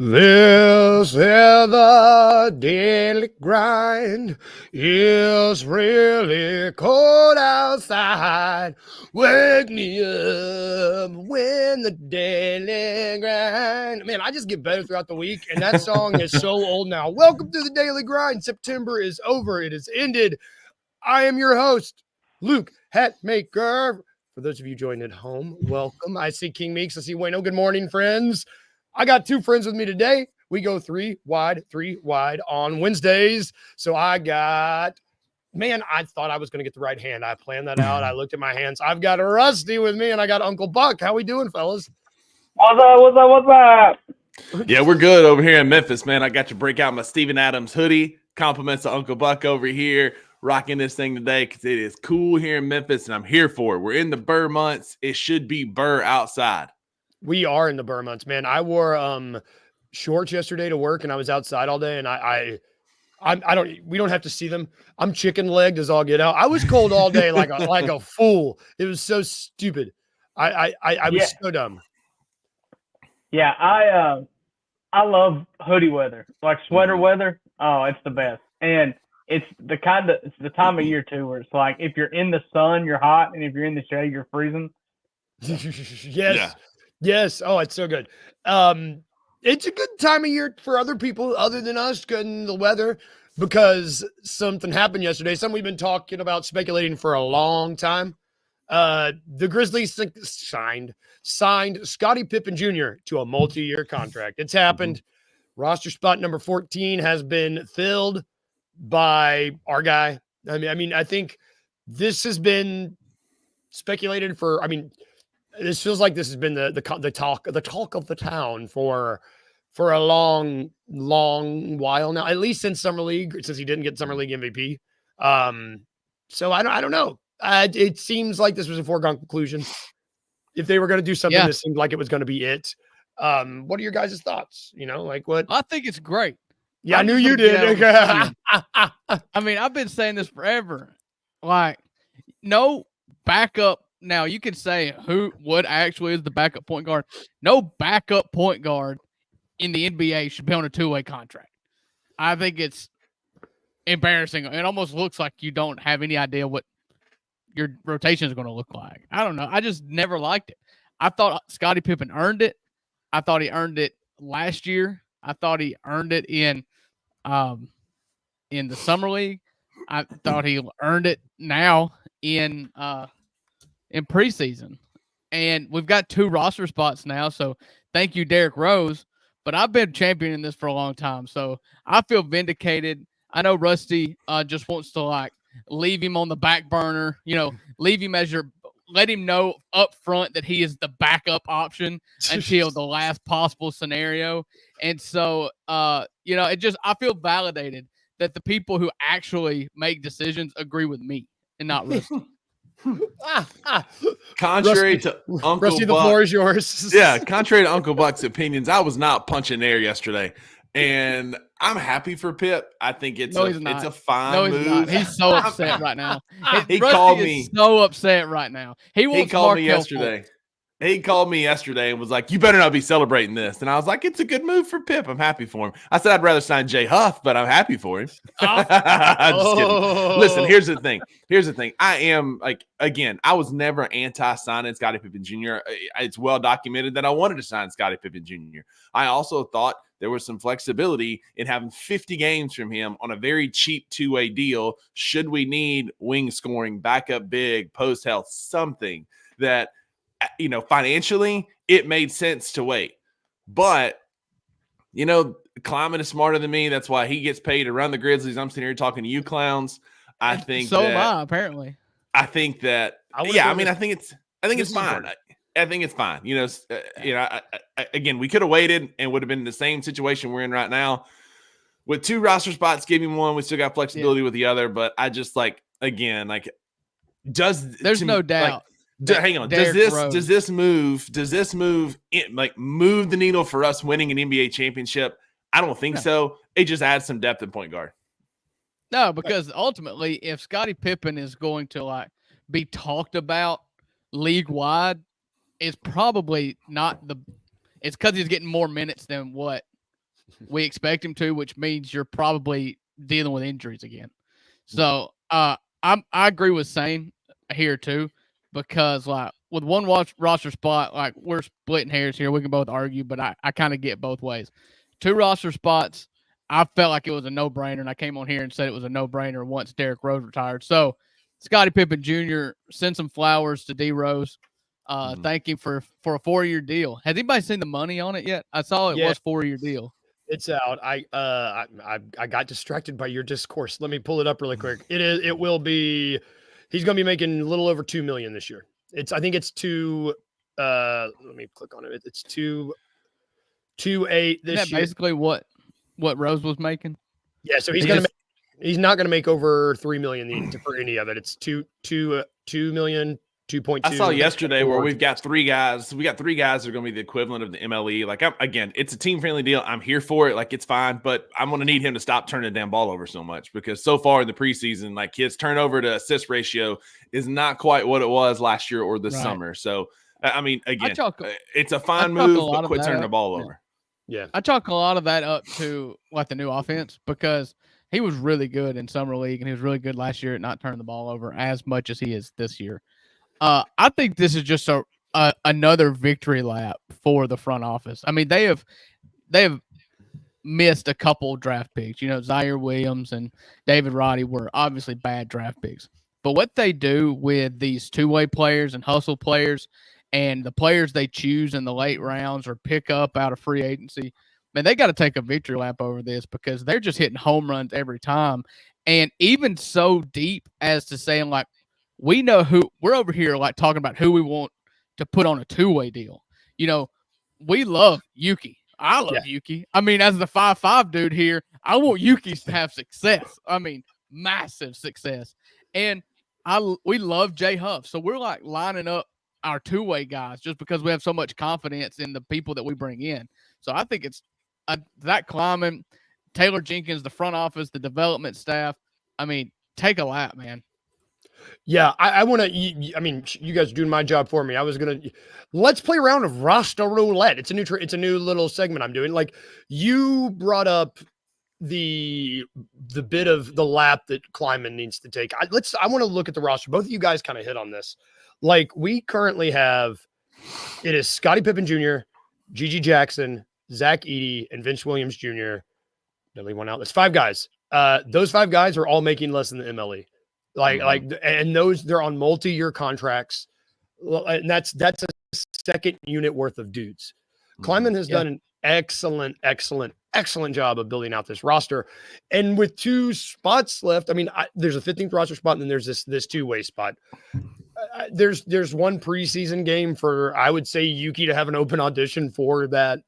This is the daily grind. It's really cold outside. Wake me up when the daily grind. Man, I just get better throughout the week, and that song is so old now. Welcome to the daily grind. September is over. It has ended. I am your host, Luke Hatmaker. For those of you joining at home, welcome. I see King Meeks. I see Wayno. Good morning, friends. I got two friends with me today. We go three wide on Wednesdays. So I got, man, I thought I was going to get the right hand. I planned that out. I looked at my hands. I've got Rusty with me, and I got Uncle Buck. How we doing, fellas? What's up? Yeah, we're good over here in Memphis, man. I got to break out my Steven Adams hoodie. Compliments to Uncle Buck over here, rocking this thing today because it is cool here in Memphis, and I'm here for it. We're in the burr months. It should be burr outside. We are in the burr months, man. I wore shorts yesterday to work, and I was outside all day, and we don't have to see them. I'm chicken legged as all get out. I was cold all day like a fool. It was so stupid. I was so dumb. Yeah, I love hoodie weather, like sweater weather. Oh, it's the best, and it's the time of year too where it's like if you're in the sun, you're hot, and if you're in the shade, you're freezing. Yes. Oh, it's so good. It's a good time of year for other people other than us getting the weather because something happened yesterday. Something we've been talking about, speculating for a long time. The Grizzlies signed Scotty Pippen Jr. to a multi-year contract. It's happened. Roster spot number 14 has been filled by our guy. I think this has been speculated for. This feels like this has been the talk of the town for a long while now, at least since Summer League, since he didn't get Summer League MVP. So I don't know. It seems like this was a foregone conclusion. If they were going to do something, this seemed like it was going to be it. What are your guys' thoughts? What? I think it's great. Yeah, I knew you did. I've been saying this forever. Like, no backup. Now, you can say what actually is the backup point guard. No backup point guard in the NBA should be on a two-way contract. I think it's embarrassing. It almost looks like you don't have any idea what your rotation is going to look like. I don't know. I just never liked it. I thought Scottie Pippen earned it. I thought he earned it last year. I thought he earned it in the Summer League. I thought he earned it now in preseason. And we've got 2 roster spots now, so thank you, Derrick Rose. But I've been championing this for a long time, so I feel vindicated. I know Rusty just wants to leave him on the back burner, leave him let him know up front that he is the backup option until the last possible scenario. And so, I feel validated that the people who actually make decisions agree with me and not Rusty. Contrary to Uncle Rusty, the Buck, floor is yours. Yeah, contrary to Uncle Buck's opinions, I was not punching air yesterday. And I'm happy for Pip. I think it's a fine move. Not. He's so upset right now. He called me so upset right now. He called me yesterday. He called me yesterday and was like, "You better not be celebrating this." And I was like, "It's a good move for Pip. I'm happy for him." I said I'd rather sign Jay Huff, but I'm happy for him. I'm just kidding. Listen, here's the thing. I am I was never anti-signing Scotty Pippen Jr. It's well documented that I wanted to sign Scotty Pippen Jr. I also thought there was some flexibility in having 50 games from him on a very cheap two-way deal. Should we need wing scoring, backup big, post health, something that, financially it made sense to wait. But, Climate is smarter than me. That's why he gets paid to run the Grizzlies. I'm sitting here talking to you clowns. I think so. Am I, apparently. I think that. I think it's fine. I think it's fine. Again, we could have waited and would have been in the same situation we're in right now. With 2 roster spots, give him one. We still got flexibility with the other. But I just there's no doubt. Hang on. Does this move move the needle for us winning an NBA championship? I don't think so. It just adds some depth at point guard. No, because ultimately, if Scottie Pippen is going to be talked about league wide, it's probably not it's because he's getting more minutes than what We expect him to, which means you're probably dealing with injuries again. So I agree with Sane here too, because like with one roster spot, like we're splitting hairs here. We can both argue, but I kind of get both ways. 2 roster spots, I felt like it was a no-brainer, and I came on here and said it was a no-brainer once Derrick Rose retired. So Scotty Pippen Jr., send some flowers to D Rose. Thank you for a 4-year deal. Has anybody seen the money on it yet? I saw it was 4-year deal. It's out. I got distracted by your discourse. Let me pull it up really quick. It will be. He's going to be making a little over $2 million this year. I think it's 2. Let me click on it. It's 2.8 this year. Basically what Rose was making. Yeah. So he's not going to make over $3 million for any of it. It's 2 million. 2.2. I saw yesterday where we've got 3 guys. We got 3 guys that are going to be the equivalent of the MLE. Like, again, it's a team-friendly deal. I'm here for it. Like, it's fine. But I'm going to need him to stop turning the damn ball over so much, because so far in the preseason, like, his turnover to assist ratio is not quite what it was last year or this summer. So, I mean, again, it's a fine move, but quit turning the ball over. Yeah. I chalk a lot of that up to, like, the new offense, because he was really good in Summer League, and he was really good last year at not turning the ball over as much as he is this year. I think this is just another victory lap for the front office. I mean, they have missed a couple draft picks. You know, Zaire Williams and David Roddy were obviously bad draft picks. But what they do with these two-way players and hustle players and the players they choose in the late rounds or pick up out of free agency, man, they got to take a victory lap over this, because they're just hitting home runs every time. And even so deep as to saying, like, we know who we're over here, like, talking about who we want to put on a 2-way deal. You know, we love Yuki. I love Yuki. I mean, as the 5'5" dude here, I want Yuki to have success. I mean, massive success. And we love Jay Huff. So we're like lining up our 2-way guys just because we have so much confidence in the people that we bring in. So I think it's Zach Kleiman, Taylor Jenkins, the front office, the development staff. I mean, take a lap, man. Yeah, I want to. I mean, you guys are doing my job for me. Let's play a round of roster roulette. It's a new little segment I'm doing. Like, you brought up the bit of the lap that Kleiman needs to take. I want to look at the roster. Both of you guys kind of hit on this. Like, we currently have, it is Scotty Pippen Jr., Gigi Jackson, Zach Edey, and Vince Williams Jr. Definitely one out. That's 5 guys. Those 5 guys are all making less than the MLE. And they're on multi-year contracts, and that's a second unit worth of dudes. Kleiman has done an excellent job of building out this roster, and with 2 spots left, I mean, there's a 15th roster spot, and then there's this 2-way spot. There's one preseason game for, I would say, Yuki to have an open audition for that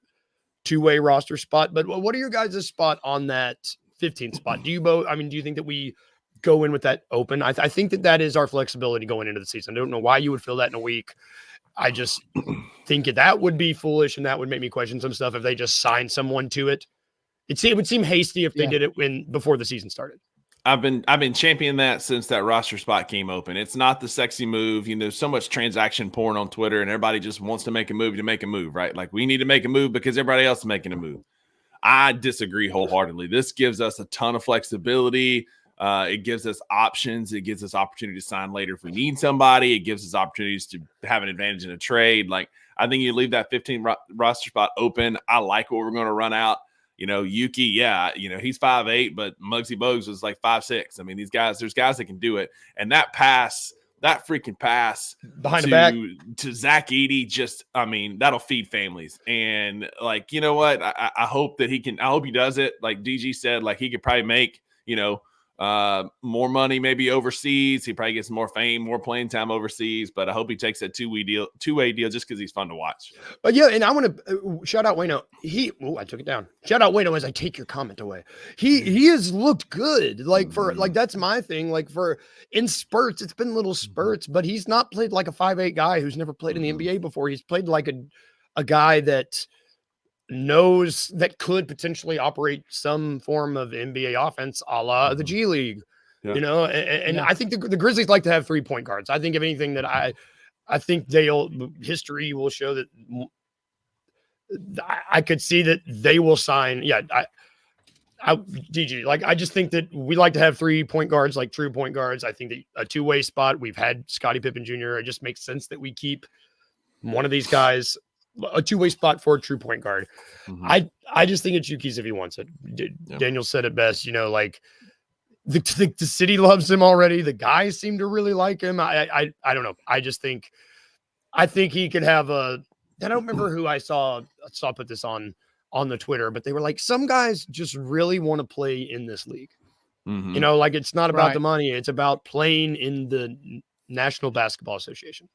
2-way roster spot. But what are your guys' spot on that 15th spot? Do you think that we go in with that open? I think that is our flexibility going into the season. I don't know why you would feel that in a week. I just think that would be foolish, and that would make me question some stuff if they just signed someone to it. It would seem hasty if they did it before the season started. I've been championing that since that roster spot came open. It's not the sexy move. You know, there's so much transaction porn on Twitter, and everybody just wants to make a move to make a move, right? Like, we need to make a move because everybody else is making a move. I disagree wholeheartedly. This gives us a ton of flexibility. It gives us options. It gives us opportunity to sign later if we need somebody. It gives us opportunities to have an advantage in a trade. Like, I think you leave that 15 roster spot open. I like what we're going to run out. You know, Yuki, he's 5'8", but Muggsy Bogues was like 5'6". I mean, there's guys that can do it. And that freaking pass behind the back to Zach Edey, just, I mean, that'll feed families. And, like, you know what? I hope that I hope he does it. Like DG said, like, he could probably make, more money maybe overseas. He probably gets more fame, more playing time overseas, but I hope he takes that two-way deal just because he's fun to watch. But yeah, and I want to shout out Wayno. I took it down. Shout out Wayno as I take your comment away. He has looked good. That's my thing. Like, in spurts, it's been little spurts, but he's not played like a 5'8" guy who's never played in the NBA before. He's played like a guy that knows that could potentially operate some form of NBA offense a la the G League, and I think the Grizzlies like to have 3-point guards. I think if anything that I think history will show that I could see that they will sign. Yeah, DG, like I just think that we like to have 3 point guards, like true point guards. I think that a two-way spot. We've had Scotty Pippen Jr. It just makes sense that we keep one of these guys, a two-way spot for a true point guard. Mhm. I just think it's Yuki's if he wants it. Daniel said it best. Like the city loves him already. The guys seem to really like him. I don't know. I think he could have a. I don't remember who I saw put this on the Twitter, but they were like, some guys just really want to play in this league. Mhm. Like it's not about Right. the money. It's about playing in the National Basketball Association.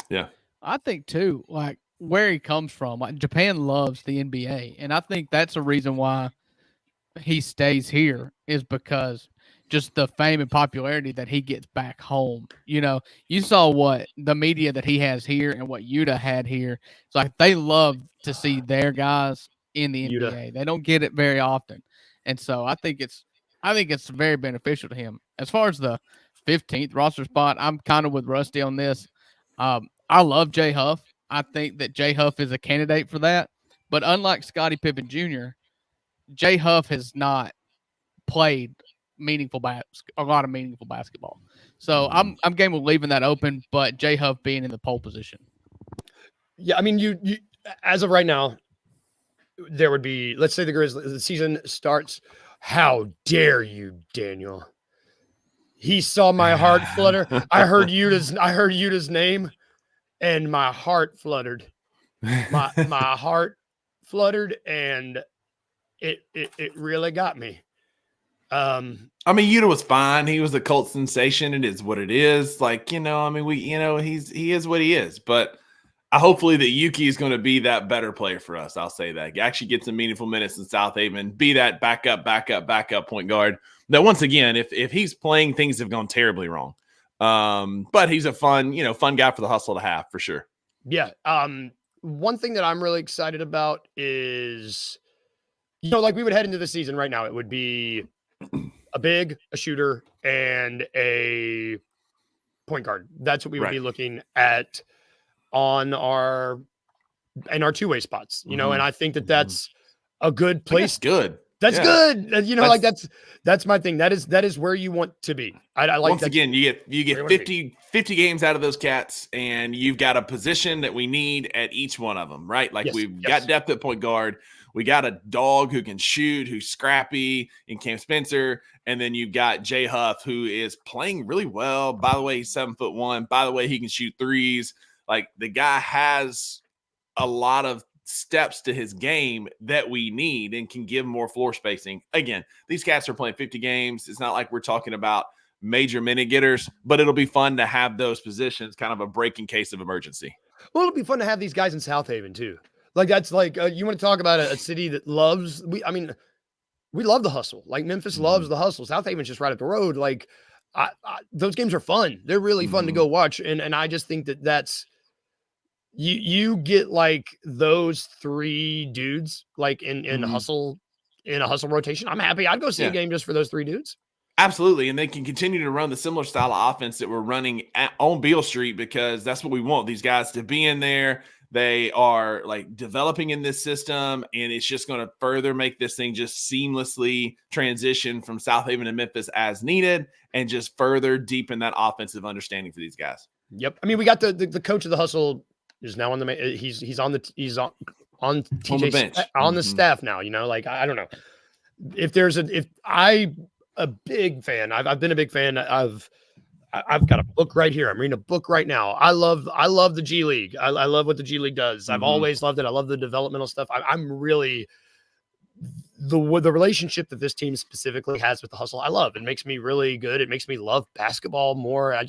Yeah. I think too, like where he comes from, like Japan loves the NBA. And I think that's a reason why he stays here is because just the fame and popularity that he gets back home. You saw what the media that he has here and what Utah had here. It's like they love to see their guys in the Utah. NBA. They don't get it very often. And so I think it's very beneficial to him. As far as the 15th roster spot, I'm kind of with Rusty on this. I love Jay Huff. I think that Jay Huff is a candidate for that. But unlike Scotty Pippen Jr., Jay Huff has not played a lot of meaningful basketball. So I'm game with leaving that open, but Jay Huff being in the pole position. Yeah, I mean, you as of right now, there would be, let's say the season starts. How dare you, Daniel? He saw my heart flutter. I heard Yuta's name, and my heart fluttered. My heart fluttered, and it really got me. I mean, Utah was fine. He was a cult sensation. It is what it is. Like, I mean, he is what he is. But hopefully that Yuki is going to be that better player for us. I'll say that. Actually get some meaningful minutes in South Haven. Be that backup point guard. That once again, if he's playing, things have gone terribly wrong. But he's a fun guy for the hustle to have for sure. Yeah. One thing that I'm really excited about is, like we would head into the season right now, it would be a big, a shooter, and a point guard. That's what we would be looking at on our two-way spots, and I think that's a good place. That's good. That's good. Like that's my thing. That is where you want to be. I like once again, you get 50 games out of those cats, and you've got a position that we need at each one of them, right? Like we've got depth at point guard. We got a dog who can shoot, who's scrappy in Cam Spencer. And then you've got Jay Huff, who is playing really well. By the way, he's 7'1". By the way, he can shoot threes. Like the guy has a lot of steps to his game that we need and can give more floor spacing. Again, these cats are playing 50 games. It's not like we're talking about major minute getters, but it'll be fun to have those positions, kind of a break in case of emergency. Well, it'll be fun to have these guys in South Haven too. Like that's like you want to talk about a city that loves. We love the hustle. Like Memphis loves the hustle. South Haven's just right up the road. Like those games are fun. They're really fun to go watch. And I just think that's you get like those 3 dudes like in hustle in a hustle rotation. I'm happy. I'd go see a game just for those 3 dudes. Absolutely. And they can continue to run the similar style of offense that we're running on Beale Street, because that's what we want these guys to be in there. They are like developing in this system, and it's just going to further make this thing just seamlessly transition from South Haven to Memphis as needed, and just further deepen that offensive understanding for these guys. Yep. I mean, we got the coach of the hustle is now on the he's on TJ on the bench on the staff now. Like I don't know if I'm a big fan. I've been a big fan of. I've got a book right here. I'm reading a book right now. I love the G League. I love what the G League does. I've always loved it. I love the developmental stuff. I'm really the relationship that this team specifically has with the hustle. I love. It makes me really good. It makes me love basketball more. I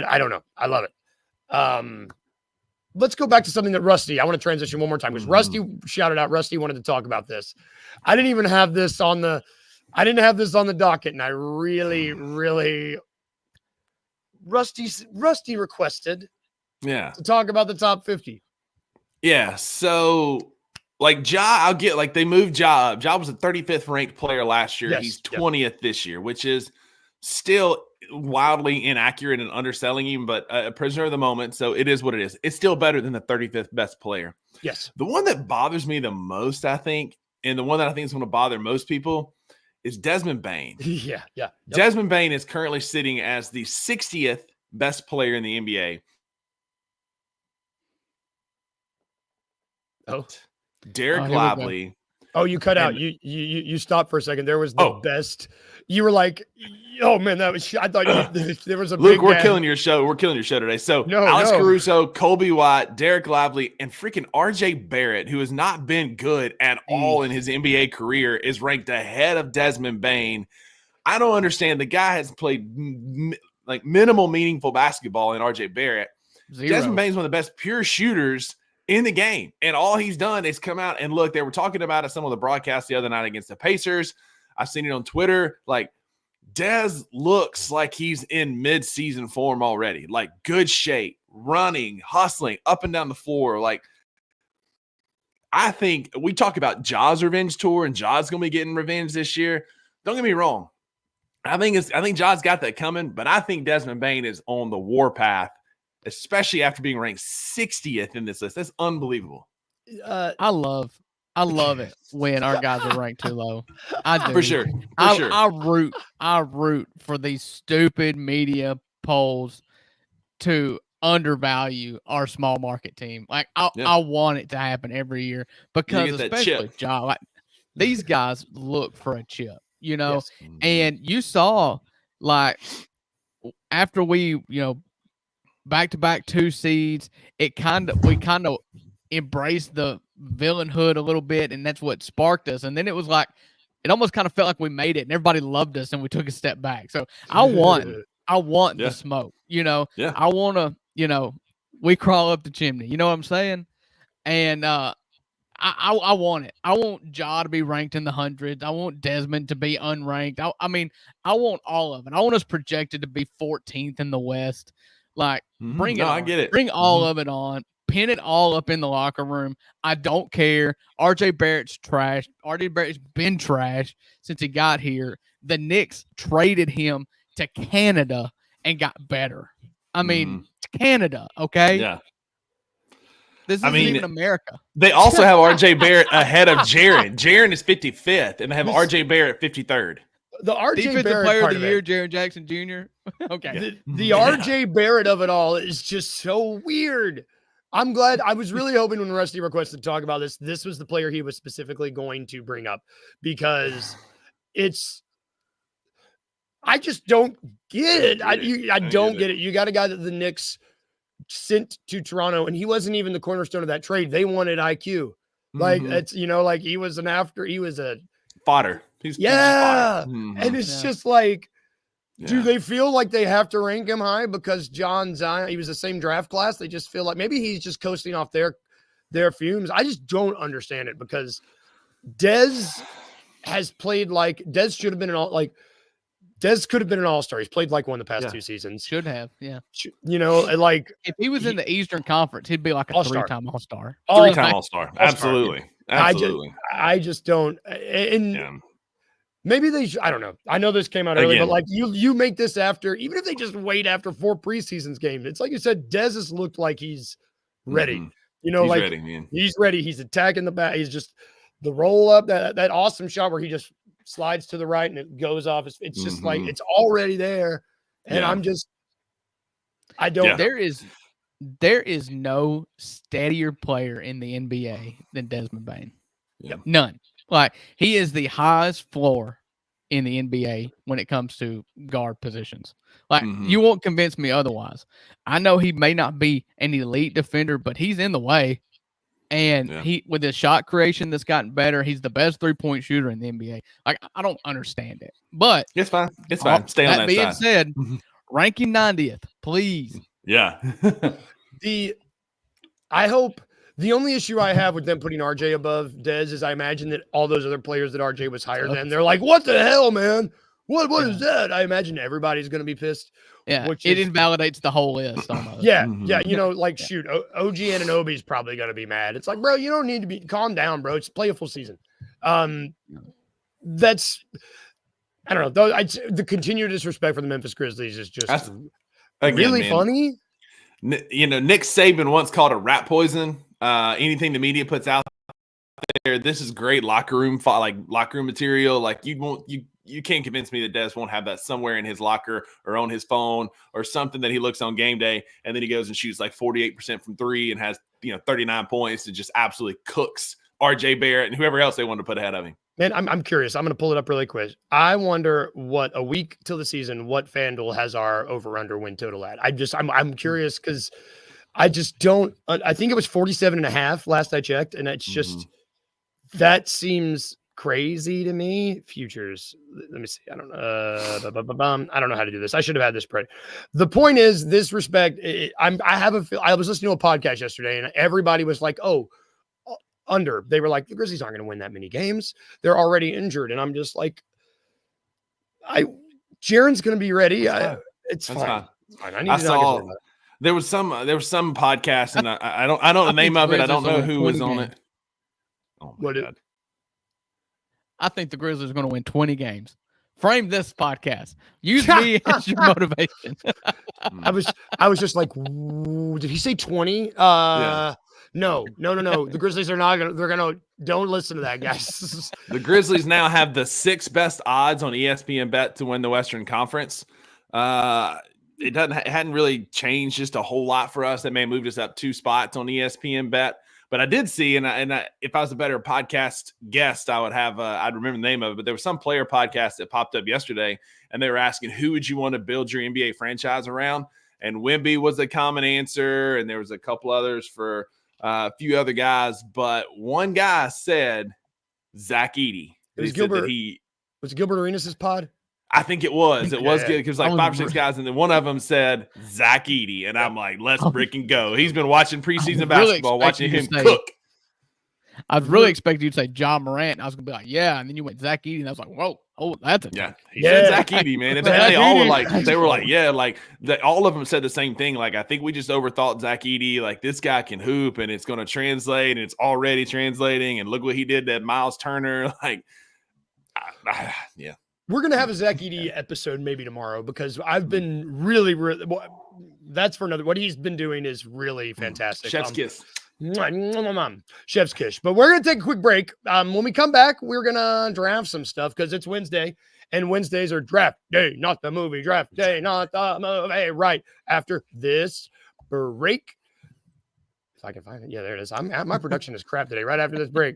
don't know. I love it. Let's go back to something that Rusty. I want to transition one more time because Rusty shouted out. Rusty wanted to talk about this. I didn't even have this on the. I didn't have this on the docket, and I really. Rusty requested to talk about the top 50. Yeah. So like Ja, they moved Ja. Ja was a 35th ranked player last year. He's 20th this year, which is still wildly inaccurate and underselling him, but a prisoner of the moment. So it is what it is. It's still better than the 35th best player. Yes. The one that bothers me the most, I think, and the one that I think is going to bother most people is Desmond Bane. Yeah. Yep. Desmond Bane is currently sitting as the 60th best player in the NBA. Oh, Derek Lively. Oh, you cut out. You stopped for a second. There was the best. You were like, oh man, that was. I thought there was a. Luke, we're big killing your show. We're killing your show today. So No, Alex no. Caruso, Colby White, Derek Lively, and freaking RJ Barrett, who has not been good at all in his NBA career, is ranked ahead of Desmond Bane. I don't understand. The guy has played like minimal meaningful basketball in RJ Barrett. Zero. Desmond Bane's one of the best pure shooters in the game. And all he's done is come out and look, they were talking about it some of the broadcasts the other night against the Pacers. I've seen it on Twitter. Like, Dez looks like he's in mid-season form already. Like, good shape, running, hustling, up and down the floor. Like, I think we talk about Ja's revenge tour and Ja's going to be getting revenge this year. Don't get me wrong. I think Ja's got that coming, but I think Desmond Bane is on the warpath, especially after being ranked 60th in this list. That's unbelievable. I love it when our guys are ranked too low. I do. For sure. I root for these stupid media polls to undervalue our small market team. Like I want it to happen every year because especially Ja, like, these guys look for a chip, you know. Yes. And you saw like after we, back-to-back 2 seeds, we kind of embraced the villainhood a little bit, and that's what sparked us. And then it was like it almost kind of felt like we made it and everybody loved us and we took a step back. So I want the smoke, Yeah. I want to, we crawl up the chimney, you know what I'm saying? And I want it. I want Ja to be ranked in the hundreds. I want Desmond to be unranked. I want all of it. I want us projected to be 14th in the West. Like, bring it on. I get it. Bring all of it on. Pin it all up in the locker room. I don't care. RJ Barrett's trash. RJ Barrett's been trash since he got here. The Knicks traded him to Canada and got better. I mean, Canada, okay? Yeah. This isn't even America. They also have RJ Barrett ahead of Jaren. Jaren is 55th, and they have RJ Barrett 53rd. The RJ Defensive Barrett player part of the year, Jaren Jackson Jr. Okay. The RJ Barrett of it all is just so weird. I'm glad. I was really hoping when Rusty requested to talk about this was the player he was specifically going to bring up because I just don't get it. I don't get it. You got a guy that the Knicks sent to Toronto, and he wasn't even the cornerstone of that trade. They wanted IQ. Like it's like he was a fodder. He's fodder. Mm-hmm. And it's just like, do they feel like they have to rank him high because John Zion, he was the same draft class? They just feel like maybe he's just coasting off their fumes. I just don't understand it because Dez has played like Dez should have been Dez could have been an all-star. He's played like one of the past 2 seasons. Should have, yeah. Like if he was in the Eastern Conference, he'd be like a all-star. 3-time all-star. 3-time all-star. Absolutely. I just don't. And maybe they I don't know. I know this came out early, but like you make this after, even if they just wait after 4 preseasons games, it's like you said, Dez has looked like he's ready. He's like ready, man. He's ready. He's attacking the back. He's just the roll up, that awesome shot where he just slides to the right and it goes off. It's just like it's already there. And I don't. There is no steadier player in the NBA than Desmond Bane. Yeah. None. Like, he is the highest floor in the NBA when it comes to guard positions. Like, you won't convince me otherwise. I know he may not be an elite defender, but he's in the way. And he, with his shot creation that's gotten better, he's the best 3-point shooter in the NBA. Like, I don't understand it. But it's fine. It's fine. Stay on that being side. said, ranking 90th, please. Yeah. I hope the only issue I have with them putting RJ above Dez is I imagine that all those other players that RJ was higher than, they're like, what the hell, man? What is that? I imagine everybody's going to be pissed. Yeah, it invalidates the whole list almost. Yeah. Shoot, OG Anunoby's probably going to be mad. It's like, bro, you don't need to calm down, bro. It's play a full season. I I don't know. Though the continued disrespect for the Memphis Grizzlies is just really funny. Nick Saban once called a rat poison. Anything the media puts out there, this is great locker room material. Like you can't convince me that Des won't have that somewhere in his locker or on his phone or something that he looks on game day, and then he goes and shoots like 48% from three and has 39 points and just absolutely cooks RJ Barrett and whoever else they wanted to put ahead of him. Man, I'm curious. I'm going to pull it up really quick. I wonder what a week till the season, what FanDuel has our over/under win total at. I'm curious because I just don't. I think it was 47.5 last I checked, and it's just that seems crazy to me. Futures. Let me see. I don't know. I don't know how to do this. I should have had this spread. The point is, this respect. I was listening to a podcast yesterday, and everybody was like, "Oh." Under. They were like, the Grizzlies aren't going to win that many games. They're already injured. And I'm just like, Jaren's going to be ready. It's fine. I saw there was some podcast, and I don't know the name of it. I don't know who was on it. Oh my God. I think the Grizzlies are going to win 20 games. Frame this podcast. Use me as your motivation. I was just like, did he say 20? Yeah. No. The Grizzlies are not going to, don't listen to that, guys. The Grizzlies now have the 6th best odds on ESPN Bet to win the Western Conference. It hadn't really changed just a whole lot for us. That may have moved us up 2 spots on ESPN Bet. But I did see, and if I was a better podcast guest, I would have, I'd remember the name of it, but there was some player podcast that popped up yesterday, and they were asking, who would you want to build your NBA franchise around? And Wemby was a common answer, and there was a couple others for a few other guys, but one guy said Zach Edey. Was it Gilbert Arenas' pod? I think it was. It was good because like 5 or 6 guys, and then one of them said Zach Edey, and I'm like, let's freaking go. He's been watching preseason basketball, watching him cook. I was really expecting you to say John Morant. I was gonna be like, yeah, and then you went Zach Edey, and I was like, whoa, that's a he said Zach Edey, man, and they all were like, all of them said the same thing. Like, I think we just overthought Zach Edey. Like, this guy can hoop, and it's going to translate, and it's already translating. And look what he did to Miles Turner. Like, yeah. We're going to have a Zach Edey episode maybe tomorrow because I've been really that's for another. What he's been doing is really fantastic. Chef's kiss. Chef's kiss. But we're going to take a quick break. When we come back, we're going to draft some stuff because it's Wednesday, and Wednesdays are draft day, not the movie. Draft day, not the movie. Right after this break. If I can find it. Yeah, there it is. My production is crap today. Right after this break.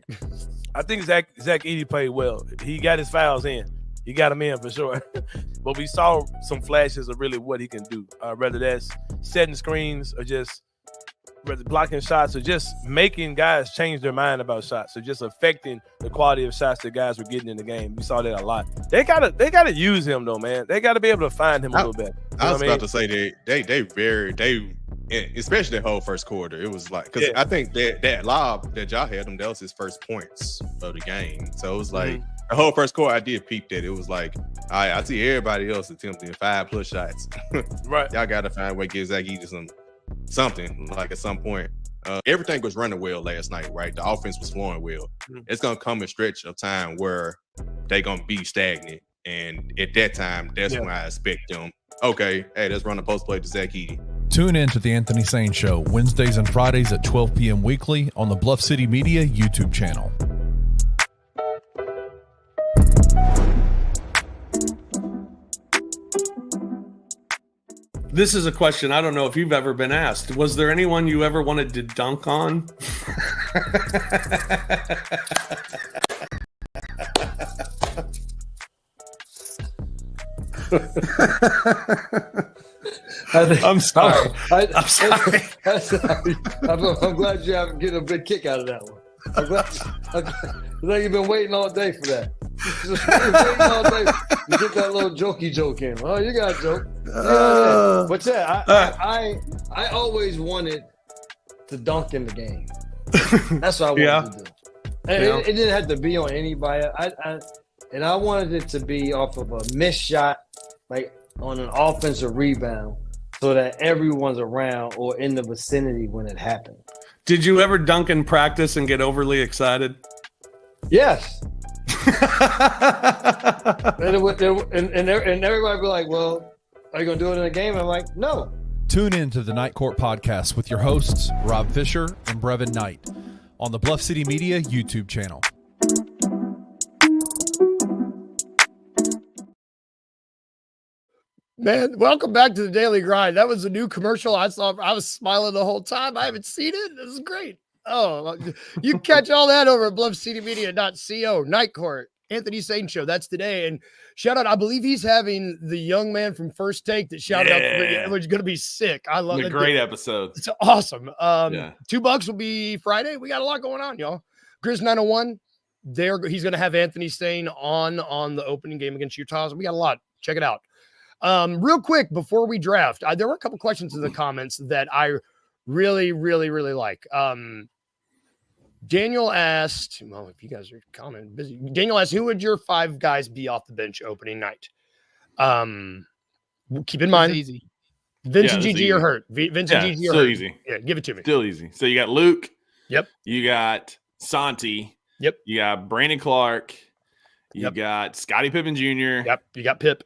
I think Zach Edey played well. He got his fouls in. He got him in for sure. But we saw some flashes of really what he can do. Whether that's setting screens or just blocking shots or just making guys change their mind about shots or just affecting the quality of shots that guys were getting in the game. We saw that a lot. They gotta use him though, man. They gotta be able to find him a little bit. I was about to say they especially the whole first quarter. It was like because I think that lob that y'all had him, that was his first points of the game. So it was like the whole first quarter I did peep that. It was like I see everybody else attempting 5+ shots. Right. Y'all gotta find a way to give Zach Edey something like at some point. Everything was running well last night, right? The offense was flowing well. It's gonna come a stretch of time where they're gonna be stagnant, and at that time, that's when I expect them. Okay, hey, let's run a post play to Zach Edey. Tune in to the Anthony Sane Show Wednesdays and Fridays at 12 p.m. weekly on the Bluff City Media YouTube channel. This is a question I don't know if you've ever been asked. Was there anyone you ever wanted to dunk on? I'm sorry. I'm sorry. I'm glad you're getting a big kick out of that one. I'm glad you've been waiting all day for that. Waiting all day to get that little jokey joke in. Oh, you got a joke. But I always wanted to dunk in the game. That's what I wanted to do. And it didn't have to be on anybody. I wanted it to be off of a missed shot, like on an offensive rebound, so that everyone's around or in the vicinity when it happened. Did you ever dunk in practice and get overly excited? Yes. and everybody be like, well, are you going to do it in a game? I'm like, no. Tune in to the Night Court Podcast with your hosts, Rob Fisher and Brevin Knight, on the Bluff City Media YouTube channel. Man, welcome back to the Daily Grind. That was a new commercial. I saw. I was smiling the whole time. I haven't seen it. This is great. Oh, you can catch all that over at bluffcitymedia.co. Night Court, Anthony Sane Show. That's today. And shout out, I believe he's having the young man from First Take that shouted out, which is going to be sick. I love it. Great episode. It's awesome. $2 will be Friday. We got a lot going on, y'all. Grizz 901. He's going to have Anthony Sane on the opening game against Utah. So we got a lot. Check it out. Real quick before we draft, there were a couple questions in the comments that I really, really, really like. Daniel asked, well, if you guys are commenting busy, Daniel asked, who would your 5 guys be off the bench opening night? Keep in mind, easy. Vince and GG are hurt. Vince and GG are still hurt. easy. Yeah, give it to me. Still easy. So you got Luke. Yep. You got Santi. Yep. You got Brandon Clark. You got Scotty Pippen Jr. Yep. You got Pip.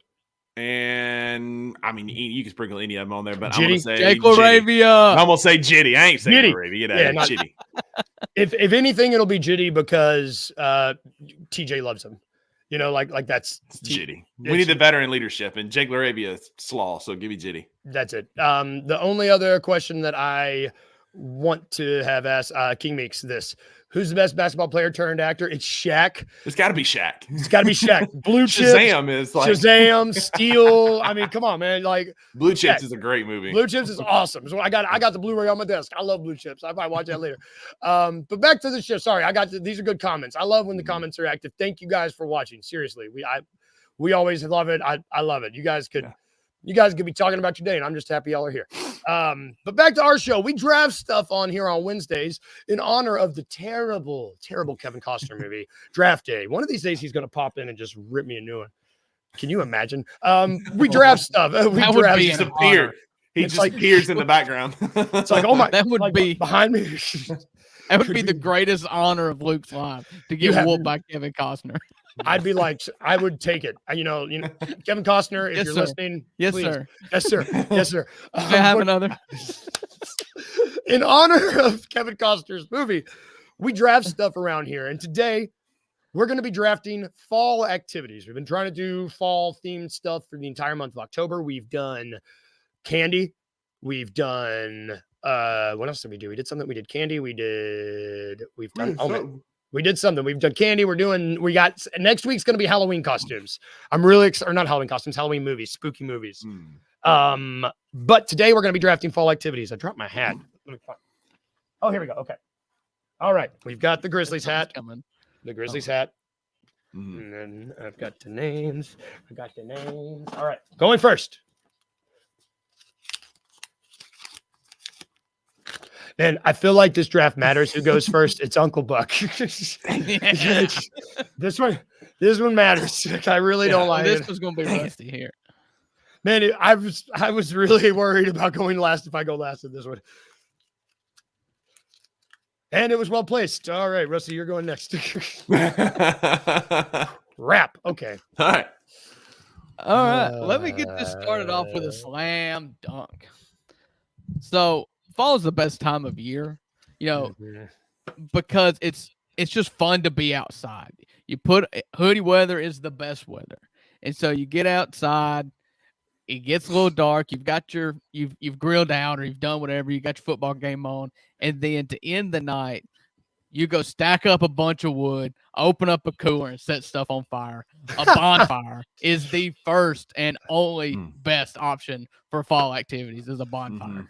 And I mean, you can sprinkle any of them on there, but Jitty. I'm gonna say Jake Jitty. Laravia. I'm gonna say Jitty. I ain't saying Jitty. Laravia. Get Yeah, out of Jitty. If anything, it'll be Jitty because TJ loves him. You know, like that's Jitty. We need the veteran leadership, and Jake Laravia is slaw. So give me Jitty. That's it. The only other question that I want to have asked King Meeks this: who's the best basketball player turned actor? It's Shaq. It's got to be Shaq. It's got to be Shaq. Blue Chips. Shazam is like Shazam, Steel. I mean, come on, man. Like Blue Chips is a great movie. Blue Chips is awesome. So I got the Blu-ray on my desk. I love Blue Chips. I might watch that later. But back to the show. Sorry, these are good comments. I love when the comments are active. Thank you guys for watching. Seriously, we always love it. I love it. You guys could be talking about your day, and I'm just happy y'all are here. But back to our show. We draft stuff on here on Wednesdays in honor of the terrible, terrible Kevin Costner movie, Draft Day. One of these days he's going to pop in and just rip me a new one. Can you imagine? We draft stuff. He just appeared. He just appears in the background. It's like, oh my, that would be behind me. That would be the greatest honor of Luke's life to get whooped by Kevin Costner. I'd be like, I would take it. You know, Kevin Costner, if you're listening, yes, please. sir. Yes, sir. Yes, sir. I have another. In honor of Kevin Costner's movie, we draft stuff around here. And today we're going to be drafting fall activities. We've been trying to do fall themed stuff for the entire month of October. We've done candy. We've done, what else did we do? We did something. We did candy. We did something. We've done candy. We got next week's going to be Halloween costumes. I'm really excited. Or not Halloween costumes, Halloween movies, spooky movies. But today we're going to be drafting fall activities. I dropped my hat. Let me find. Oh, here we go. Okay. All right. We've got the Grizzlies hat. The Grizzlies hat. And then I've got the names. All right. Going first. And I feel like this draft matters. Who goes first? It's Uncle Buck. This one matters. I really don't like this it. was going to be rusty here. Man, I was really worried about going last if I go last in this one. And it was well placed. All right, Rusty, you're going next. Wrap. Okay. All right. All right. Let me get this started off with a slam dunk. So fall is the best time of year, because it's just fun to be outside. You put hoodie weather is the best weather. And so you get outside, it gets a little dark. You've grilled out or you've done whatever. You got your football game on. And then to end the night, you go stack up a bunch of wood, open up a cooler and set stuff on fire. A bonfire is the first and only best option for fall activities is a bonfire.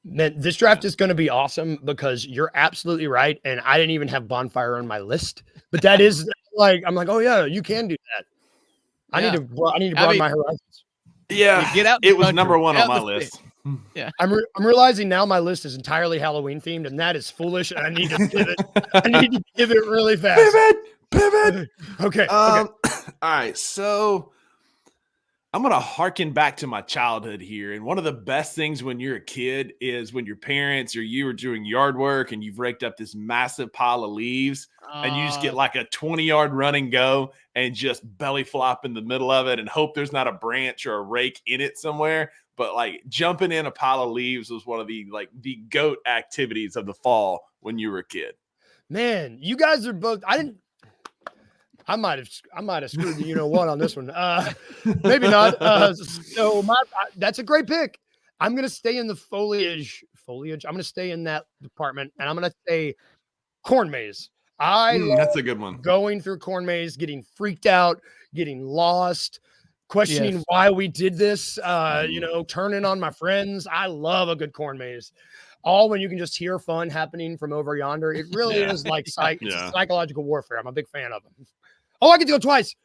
Man, this draft is going to be awesome because you're absolutely right. And I didn't even have bonfire on my list, but that is I'm like, oh yeah, you can do that. I need to broaden my horizons. Yeah, get out. It was number one on my list. Yeah, I'm realizing now my list is entirely Halloween themed, and that is foolish. And I need to pivot. I need to pivot really fast. Pivot. Okay. All right. So I'm going to harken back to my childhood here. And one of the best things when you're a kid is when your parents or you are doing yard work and you've raked up this massive pile of leaves and you just get like a 20-yard run and go and just belly flop in the middle of it and hope there's not a branch or a rake in it somewhere. But like jumping in a pile of leaves was one of the GOAT activities of the fall when you were a kid. Man, you guys are both. I might have screwed the what on this one. Maybe not. That's a great pick. I'm gonna stay in the foliage. I'm gonna stay in that department, and I'm gonna say corn maze. That's a good one. Going through corn maze, getting freaked out, getting lost, questioning why we did this. Turning on my friends. I love a good corn maze. All when you can just hear fun happening from over yonder. It really is like psychological warfare. I'm a big fan of them. Oh, I get to go twice.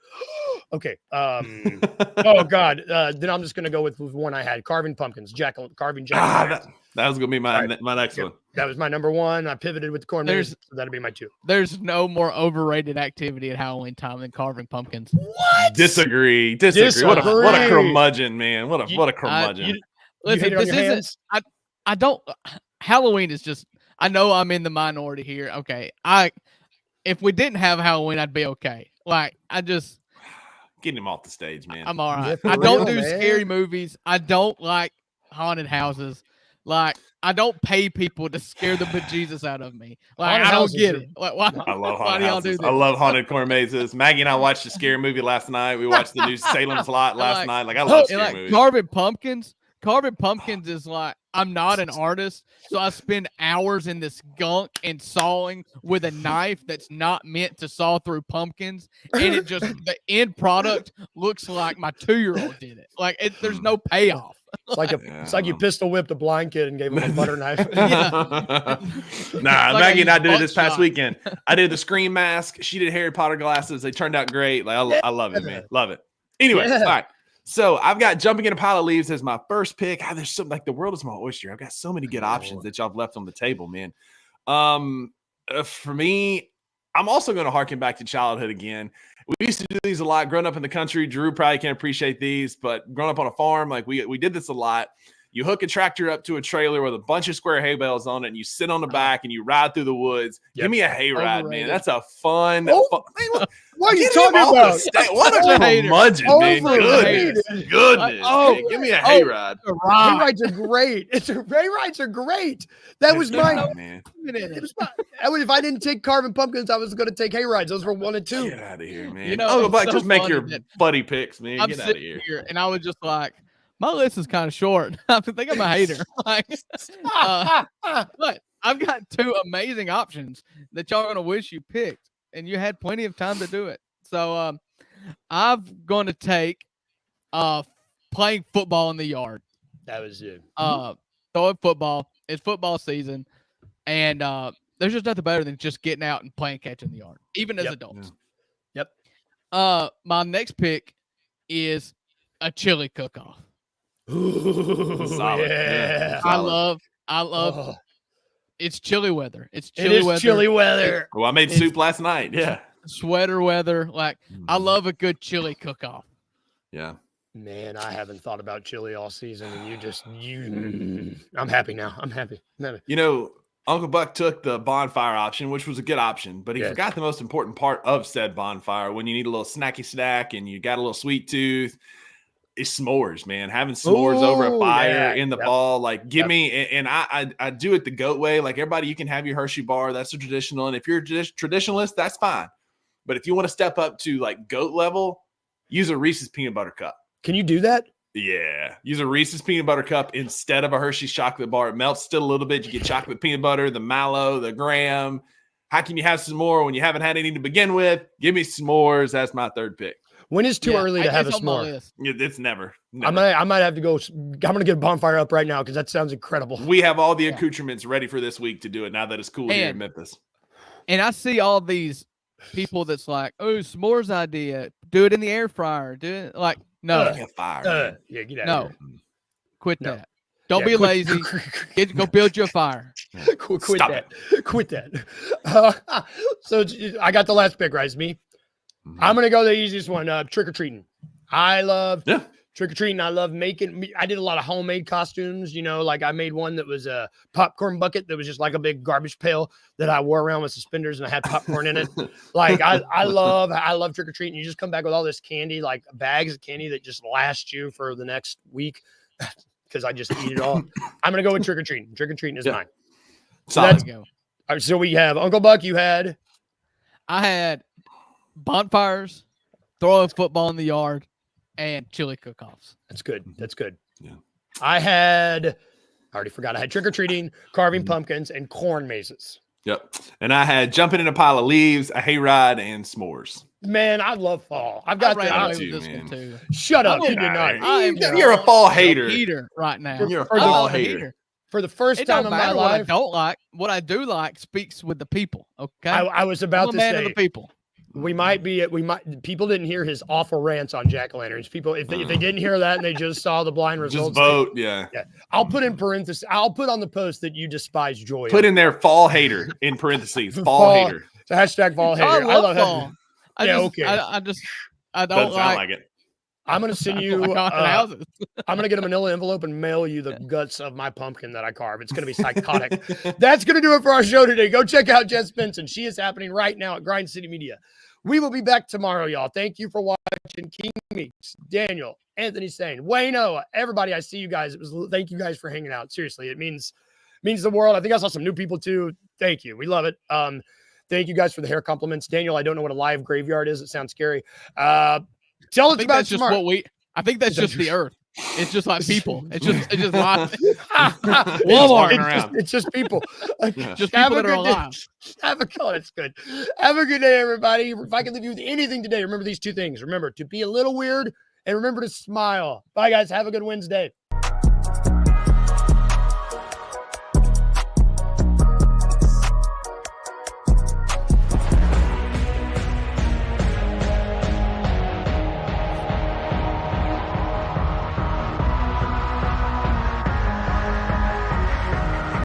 Okay. Oh God. Then I'm just gonna go with one I had: carving pumpkins. Carving jack. That was gonna be my next one. That was my number one. I pivoted with the corn maze, so that'll be my two. There's no more overrated activity at Halloween time than carving pumpkins. What? Disagree. What a curmudgeon, man. What a curmudgeon. Listen, this isn't. I don't. Halloween is just. I know I'm in the minority here. Okay, if we didn't have Halloween, I'd be okay. Like, getting him off the stage, man. I'm all right. I don't do scary movies. I don't like haunted houses. Like, I don't pay people to scare the bejesus out of me. Like, I don't get it. Like, why? I love haunted houses. I love haunted corn mazes. Maggie and I watched a scary movie last night. We watched the new Salem's Lot last night. Like, I love scary movies. Carving pumpkins is like, I'm not an artist, so I spend hours in this gunk and sawing with a knife that's not meant to saw through pumpkins, and the end product looks like my 2-year-old did it. Like, there's no payoff. It's like you pistol whipped a blind kid and gave him a butter knife. Maggie and I did it this past weekend. I did the Scream mask. She did Harry Potter glasses. They turned out great. Like, I love it, man. Love it. Anyway, all right. So I've got jumping in a pile of leaves as my first pick. There's something like the world is my oyster. I've got so many good options that y'all have left on the table, man. For me, I'm also going to harken back to childhood again. We used to do these a lot growing up in the country. Drew probably can't appreciate these, but growing up on a farm, like we did this a lot. You hook a tractor up to a trailer with a bunch of square hay bales on it, and you sit on the back and you ride through the woods. Yep. Give me a hay ride, man. That's a fun. What are you talking about? What a curmudgeon, man. Goodness. Man. Give me a hay ride. Hay rides are great. Hay rides are great. That was mine. If I didn't take carving pumpkins, I was going to take hay rides. Those were 1 and 2. Get out of here, man. Just make your buddy picks, man. Get out of here. And I was just like, my list is kind of short. I think I'm a hater. But I've got 2 amazing options that y'all are going to wish you picked, and you had plenty of time to do it. So I'm going to take playing football in the yard. That was it. Throwing football. It's football season, and there's just nothing better than just getting out and playing catch in the yard, even as adults. Yep. My next pick is a chili cook-off. Ooh, yeah. I love it's chilly weather. It's chilly weather. Well, I made soup last night. Yeah. Sweater weather. Like, I love a good chili cook-off. Yeah. Man, I haven't thought about chili all season, and I'm happy now. I'm happy. Uncle Buck took the bonfire option, which was a good option, but he forgot the most important part of said bonfire when you need a little snacky snack and you got a little sweet tooth. It's s'mores, man. Having s'mores over a fire in the fall, like give me, and I do it the goat way. Like, everybody, you can have your Hershey bar. That's a traditional. And if you're a traditionalist, that's fine. But if you want to step up to like goat level, use a Reese's peanut butter cup. Can you do that? Yeah. Use a Reese's peanut butter cup instead of a Hershey's chocolate bar. It melts still a little bit. You get chocolate peanut butter, the mallow, the graham. How can you have some more when you haven't had any to begin with? Give me s'mores. That's my third pick. When is too early to have a s'more? It's never. I might have to go. I'm going to get a bonfire up right now because that sounds incredible. We have all the accoutrements ready for this week to do it now that it's cool here in Memphis. And I see all these people that's like, oh, s'mores idea. Do it in the air fryer. Do it like, no. Fire. Get out of here. Quit that. Don't be lazy. Go build you a fire. Quit that. So I got the last pick, right? It's me. I'm going to go the easiest one, trick-or-treating. I love trick-or-treating. I love making. I did a lot of homemade costumes, like I made one that was a popcorn bucket that was just like a big garbage pail that I wore around with suspenders and I had popcorn in it. Like I love trick-or-treating. You just come back with all this candy, like bags of candy that just last you for the next week because I just eat it all. I'm going to go with trick-or-treating. Trick-or-treating is mine. So There you go. all right, so we have Uncle Buck, you had? I had bonfires, throwing a football in the yard, and chili cook-offs. That's good. That's good. Yeah. I already forgot. I had trick-or-treating, carving pumpkins, and corn mazes. Yep. And I had jumping in a pile of leaves, a hayride, and s'mores. Man, I love fall. I've got ran that. away too, with this man. one too. Shut up. I'm You did not. You're a fall hater. Heater right now. You're a For the- fall I'm a hater. For the first It time don't in my matter what I life, don't like. What I do like speaks with the people. Okay. I was I'm about a to man of say the people. people didn't hear his awful rants on jack-o'-lanterns. People, if they didn't hear that and they just saw the blind Just results, vote. Yeah. I'll put in parentheses. I'll put on the post that you despise joy. Put in there fall hater in parentheses. Fall Fall- hater. So hashtag fall hater. I love love fall. I Yeah, just, okay. I don't Doesn't sound like. like it. I'm gonna send you. like haunted houses. I'm gonna get a manila envelope and mail you the guts of my pumpkin that I carve. It's gonna be psychotic. That's gonna do it for our show today. Go check out Jess Benson. She is happening right now at Grind City Media. We will be back tomorrow, y'all. Thank you for watching. King Meeks, Daniel, Anthony Sane, Wayno, everybody. I see you guys. Thank you guys for hanging out. Seriously, it means the world. I think I saw some new people too. Thank you. We love it. Thank you guys for the hair compliments. Daniel, I don't know what a live graveyard is. It sounds scary. Tell us about tomorrow. I think that's just the earth. It's just like people. It's just live. Walmart. It's just people. Just Have people a that are good day. alive. That's good. Have a good day, everybody. If I can leave you with anything today, remember these two things. Remember to be a little weird and remember to smile. Bye, guys. Have a good Wednesday.